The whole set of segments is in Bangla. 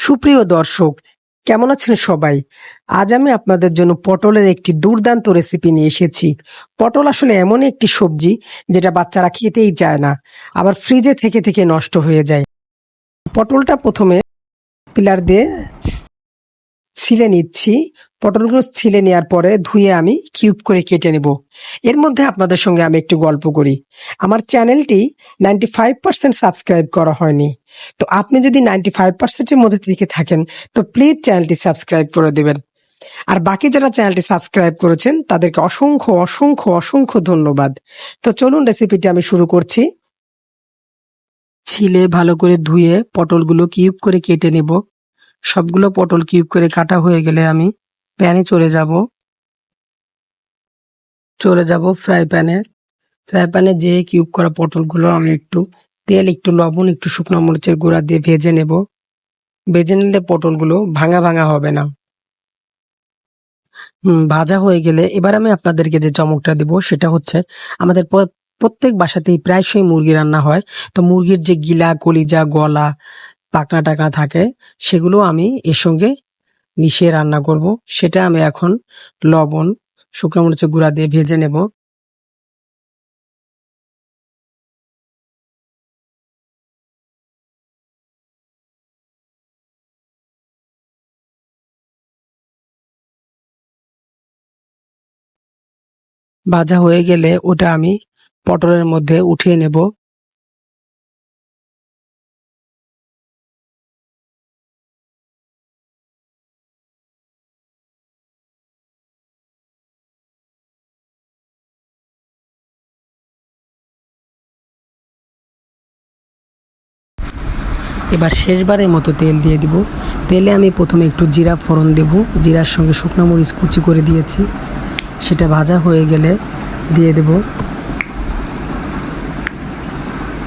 সুপ্রিয় দর্শক, কেমন আছেন সবাই? আজ আমি আপনাদের জন্য পটলের একটি দুর্দান্ত রেসিপি নিয়ে এসেছি। পটল আসলে এমন একটি সবজি যেটা বাচ্চারা খেতেই চায় না, আবার ফ্রিজে থেকে থেকে নষ্ট হয়ে যায়। পটলটা প্রথমে পিলার দিয়ে ছিলে নিচ্ছি। পটলগুলো ছিলে নেওয়ার পরে ধুয়ে আমি কিউব করে কেটে নেব। এর মধ্যে আপনাদের সঙ্গে আমি একটু গল্প করি। আমার চ্যানেলটি 95% সাবস্ক্রাইব করা হয়নি। তো আপনি যদি 95%-এর মধ্যে থেকে থাকেন তো প্লিজ চ্যানেলটি সাবস্ক্রাইব করে দেবেন। আর বাকি যারা চ্যানেলটি সাবস্ক্রাইব করেছেন তাদেরকে অসংখ্য অসংখ্য অসংখ্য ধন্যবাদ। তো চলুন রেসিপিটি আমি শুরু করছি। ছিলে ভালো করে ধুয়ে পটলগুলো কিউব করে কেটে নেব। সবগুলো পটল কিউব করে কাটা হয়ে গেলে আমি প্যানে চলে যাব ফ্রাই প্যানে যে কিউব করা পটলগুলো আমি একটু তেল, একটু লবণ, একটু শুকনো মরিচের গুঁড়া দিয়ে ভেজে নেব। ভেজে নিলে পটলগুলো ভাঙা ভাঙা হবে না। ভাজা হয়ে গেলে এবার আমি আপনাদেরকে যে চমকটা দিব সেটা হচ্ছে, আমাদের প্রত্যেক বাসাতেই প্রায়শই মুরগি রান্না হয়। তো মুরগির যে গিলা, কলিজা, গলা, পাখনা টাকনা থাকে সেগুলো আমি এর সঙ্গে মিশিয়ে রান্না করব। সেটা আমি এখন লবণ, শুকনো মরিচের গুঁড়া দিয়ে ভেজে নেব। ভাজা হয়ে গেলে ওটা আমি পটলের মধ্যে উঠিয়ে নেব। এবার শেষবারের মতো তেল দিয়ে দিব। তেলে আমি প্রথমে একটু জিরা ফোড়ন দেব। জিরার সঙ্গে শুকনো মরিচ কুচি করে দিয়েছি। সেটা ভাজা হয়ে গেলে দিয়ে দেব।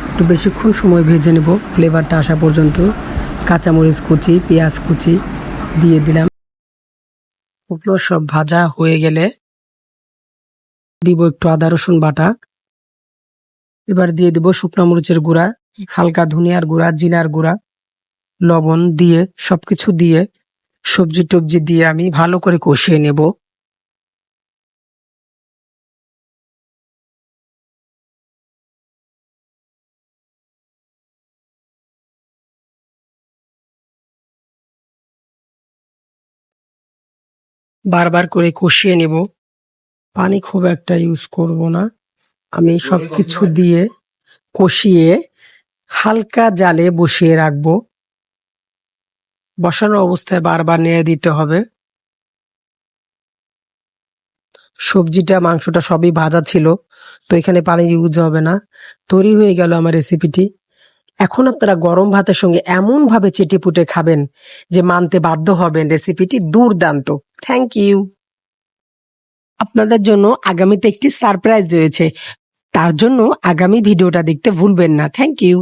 একটু বেশিক্ষণ সময় ভেজে নেব, ফ্লেভারটা আসা পর্যন্ত। কাঁচামরিচ কুচি, পেঁয়াজ কুচি দিয়ে দিলাম। ওগুলো সব ভাজা হয়ে গেলে দিব একটু আদা রসুন বাটা। এবার দিয়ে দেব শুকনো মরিচের গুঁড়া, হালকা ধনিয়ার গুঁড়া, জিরার গুঁড়া, লবণ দিয়ে সবকিছু দিয়ে সবজি টবজি দিয়ে আমি ভালো করে কষিয়ে নেব। বারবার করে কষিয়ে নেব। পানি খুব একটা ইউজ করব না। আমি সবকিছু দিয়ে কষিয়ে হালকা জালে বসিয়ে রাখবো। বসানো অবস্থায় বারবার নেড়ে দিতে হবে। সবজিটা, মাংসটা সবই ভাজা ছিল, তো এখানে পানি ইউজ হবে না। তৈরি হয়ে গেল আমার রেসিপিটি। এখন আপনারা গরম ভাতের সঙ্গে এমন ভাবে চেটেপুটে খাবেন যে মানতে বাধ্য হবেন রেসিপিটি দুর্দান্ত। Thank you. আপনাদের জন্য আগামীতে একটি সারপ্রাইজ রয়েছে, তার জন্য আগামী ভিডিওটা দেখতে ভুলবেন না। Thank you.